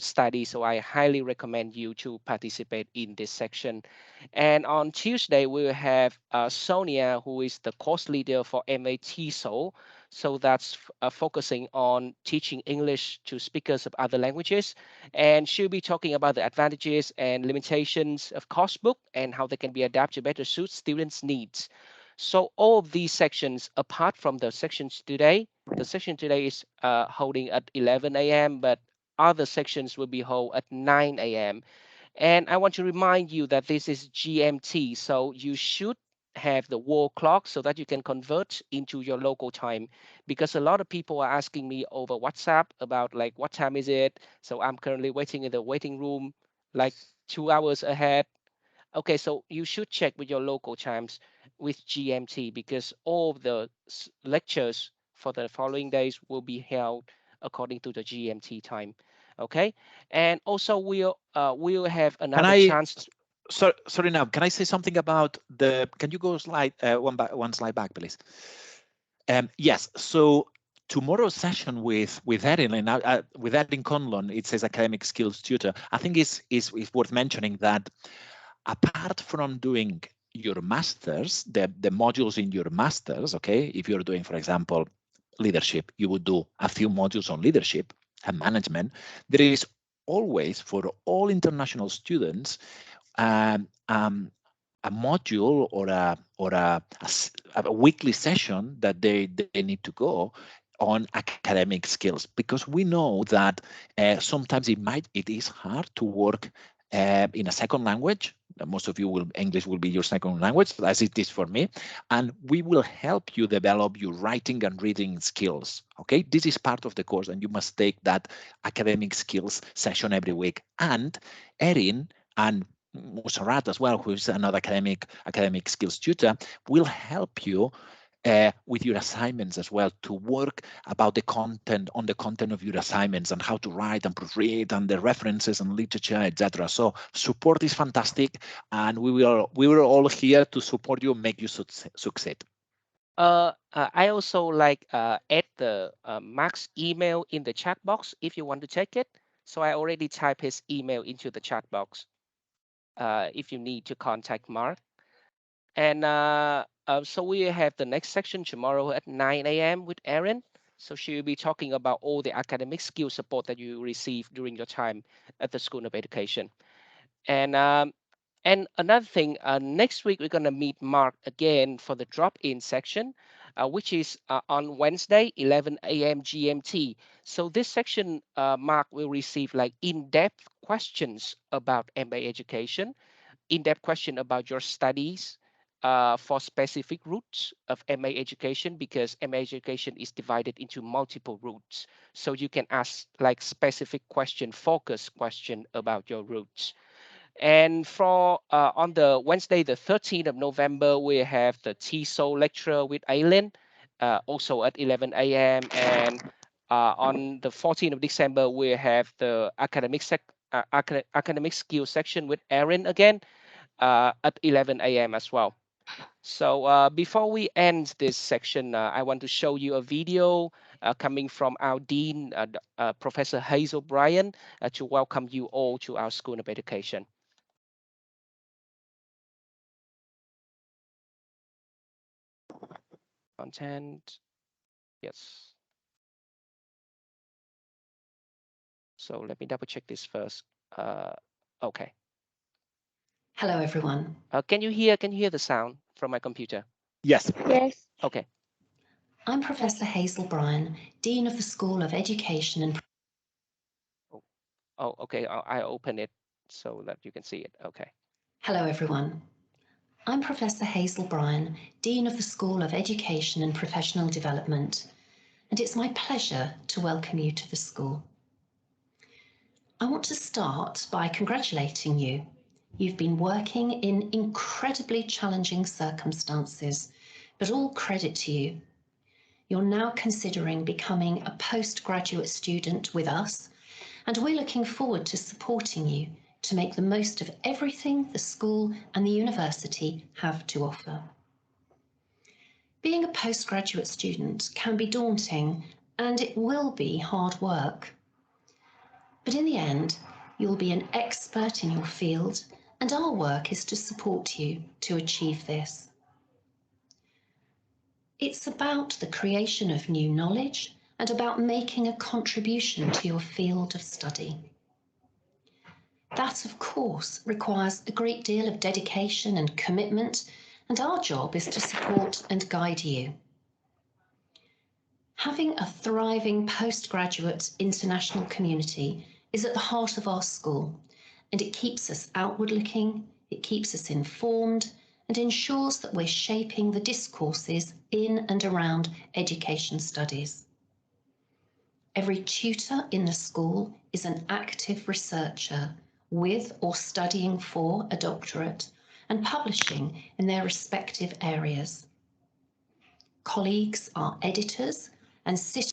study, so I highly recommend you to participate in this section. And on Tuesday, we'll have Sonia, who is the course leader for MAT Seoul. So that's focusing on teaching English to speakers of other languages. And she'll be talking about the advantages and limitations of course book and how they can be adapted to better suit students' needs. So all of these sections, apart from the session today is holding at 11 a.m., but other sections will be held at 9 a.m. And I want to remind you that this is GMT, so you should have the wall clock so that you can convert into your local time, because a lot of people are asking me over WhatsApp about like what time is it. So I'm currently waiting in the waiting room like 2 hours ahead. Okay, so you should check with your local times with GMT, because all of the lectures for the following days will be held according to the GMT time. Okay, and also we'll have Can another I, chance. sorry now, can I say something about the, can you go slide, one slide back, please? Yes, so tomorrow's session with Erin and with Erin Conlon, it says academic skills tutor. I think is worth mentioning that apart from doing your masters, the modules in your masters, okay, if you're doing, for example, leadership, you would do a few modules on leadership and management. There is always, for all international students, a module or a weekly session that they need to go on academic skills, because we know that sometimes it is hard to work in a second language. Most of you will, English will be your second language, as it is for me, and we will help you develop your writing and reading skills. Okay, this is part of the course, and you must take that academic skills session every week. And Erin and Musarat as well, who is another academic skills tutor, will help you with your assignments as well, to work about the content of your assignments and how to write and proofread and the references and literature, etc. So support is fantastic, and we were all here to support you and make you succeed. I also like add the Mark's email in the chat box if you want to check it. So I already typed his email into the chat box if you need to contact Mark. And so we have the next section tomorrow at 9 a.m. with Erin. So she will be talking about all the academic skill support that you receive during your time at the School of Education. And another thing, next week we're going to meet Mark again for the drop-in section, which is on Wednesday, 11 a.m. GMT. So this section, Mark will receive like in-depth questions about MA education, in-depth question about your studies for specific routes of MA education, because MA education is divided into multiple routes. So you can ask like specific question, focused question about your routes. And for on the Wednesday, the 13th of November, we have the TESOL lecture with Aileen, also at 11 a.m. And on the 14th of December, we have the academic skill section with Erin again at 11 a.m. as well. So before we end this section, I want to show you a video coming from our Dean, Professor Hazel Bryan, to welcome you all to our School of Education. Content, yes. So let me double check this first. Okay. Hello, everyone. Can you hear the sound from my computer? Yes. Yes. Okay. I'm Professor Hazel Bryan, Dean of the School of Education and... Oh, okay. I open it so that you can see it. Okay. Hello, everyone. I'm Professor Hazel Bryan, Dean of the School of Education and Professional Development, and it's my pleasure to welcome you to the school. I want to start by congratulating you. You've been working in incredibly challenging circumstances, but all credit to you. You're now considering becoming a postgraduate student with us, and we're looking forward to supporting you to make the most of everything the school and the university have to offer. Being a postgraduate student can be daunting, and it will be hard work. But in the end, you'll be an expert in your field, and our work is to support you to achieve this. It's about the creation of new knowledge and about making a contribution to your field of study. That, of course, requires a great deal of dedication and commitment, and our job is to support and guide you. Having a thriving postgraduate international community is at the heart of our school, and it keeps us outward-looking, it keeps us informed, and and ensures that we're shaping the discourses in and around education studies. Every tutor in the school is an active researcher with or studying for a doctorate and publishing in their respective areas. Colleagues are editors and sit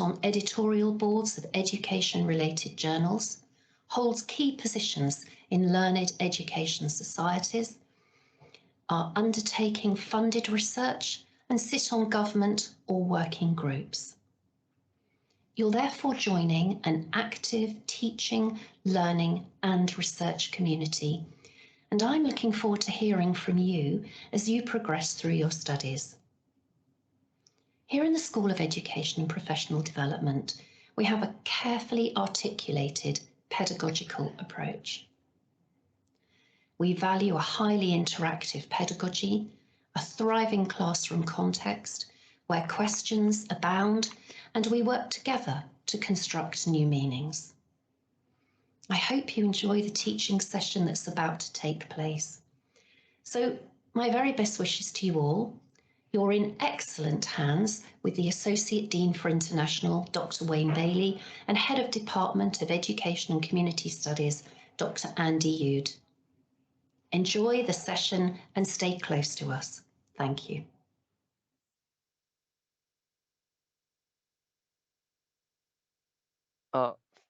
on editorial boards of education-related journals, holds key positions in learned education societies, are undertaking funded research and sit on government or working groups. You're therefore joining an active teaching, learning and research community, and I'm looking forward to hearing from you as you progress through your studies. Here in the School of Education and Professional Development, we have a carefully articulated pedagogical approach. We value a highly interactive pedagogy, a thriving classroom context where questions abound, and we work together to construct new meanings. I hope you enjoy the teaching session that's about to take place. So, my very best wishes to you all. You're in excellent hands with the Associate Dean for International, Dr. Wayne Bailey, and Head of Department of Education and Community Studies, Dr. Andy Yude. Enjoy the session and stay close to us. Thank you.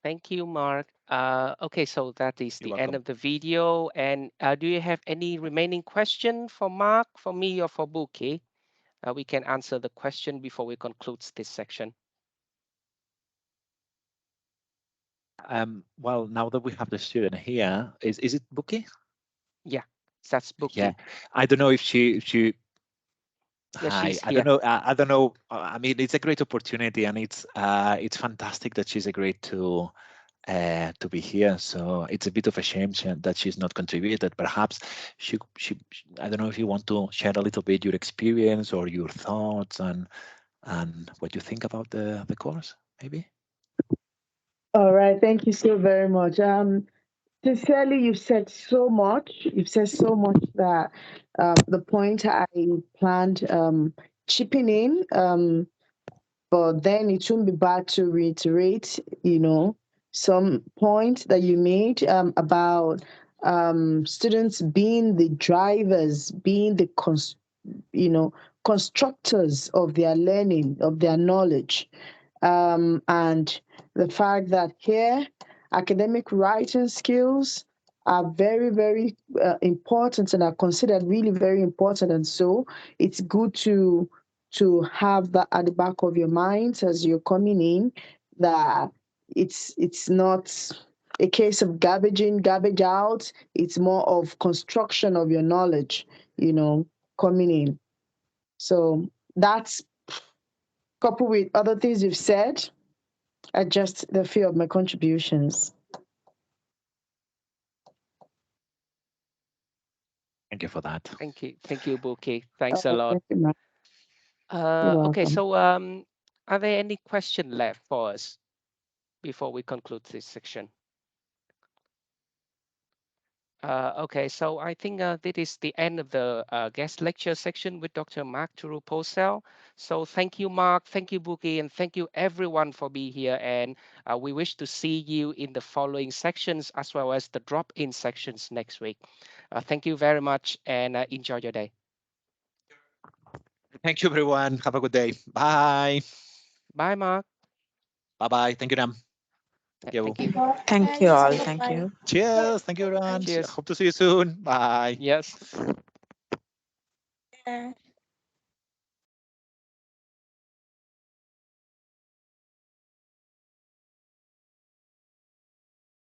Thank you, Mark. Okay, so that is You're the end welcome. of the video. And do you have any remaining question for Mark, for me, or for Buki? We can answer the question before we conclude this section. Well, now that we have the student here, is it Buki? Yeah, that's Buki. Yeah, I don't know if she. Yeah, Hi, she's I here. don't know. I don't know. I mean, it's a great opportunity, and it's fantastic that she's agreed to be here. So it's a bit of a shame that she's not contributed. Perhaps she I don't know if you want to share a little bit your experience or your thoughts and what you think about the course, maybe. All right, thank you so very much. Sincerely, you've said so much. You've said so much that the point I planned chipping in, but then it wouldn't be bad to reiterate, some point that you made about students being the drivers, being the constructors of their learning, of their knowledge, and the fact that here academic writing skills are very, very important and are considered really very important. And so it's good to have that at the back of your mind as you're coming in, that it's not a case of garbage in, garbage out. It's more of construction of your knowledge, coming in. So that's, coupled with other things you've said, are just the few of my contributions. Thank you for that. Thank you, Buki. Thanks a lot. Thank you, Mark. You're Okay, welcome. so are there any questions left for us before we conclude this section? Okay, so I think this is the end of the guest lecture section with Dr. Marc Turu Porcel. So thank you, Mark, thank you, Buki, and thank you everyone for being here. And we wish to see you in the following sections as well as the drop-in sections next week. Thank you very much and enjoy your day. Thank you, everyone. Have a good day. Bye. Bye, Mark. Bye-bye. Thank you, Nam. Thank you. Thank you all. Thank you. Cheers. Thank you, everyone. Cheers. Hope to see you soon. Bye. Yes. Yeah.